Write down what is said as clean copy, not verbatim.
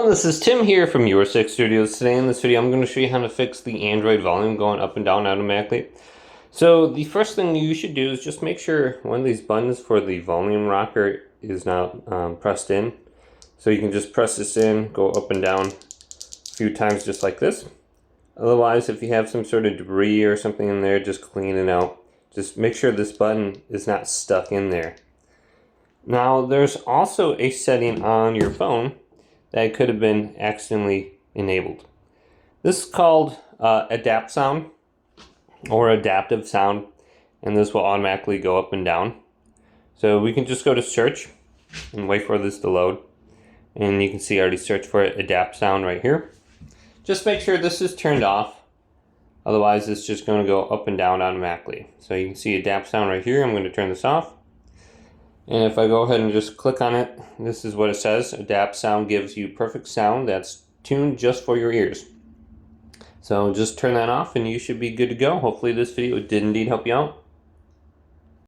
This is Tim here from Your Six Studios. Today in this video I'm going to show you how to fix the Android volume going up and down automatically. So the first thing you should do is just make sure one of these buttons for the volume rocker is not pressed in. So you can just press this in, go up and down a few times just like this. Otherwise, if you have some sort of debris or something in there, just clean it out. Just make sure this button is not stuck in there. Now there's also a setting on your phone that could have been accidentally enabled. This is called adapt sound or adaptive sound, and this will automatically go up and down. So we can just go to search and wait for this to load, and you can see I already searched for it, adapt sound right here. Just make sure this is turned off, otherwise it's just going to go up and down automatically. So you can see adapt sound right here. I'm going to turn this off. And if I go ahead and just click on it, this is what it says. Adapt sound gives you perfect sound that's tuned just for your ears. So just turn that off and you should be good to go. Hopefully this video did indeed help you out.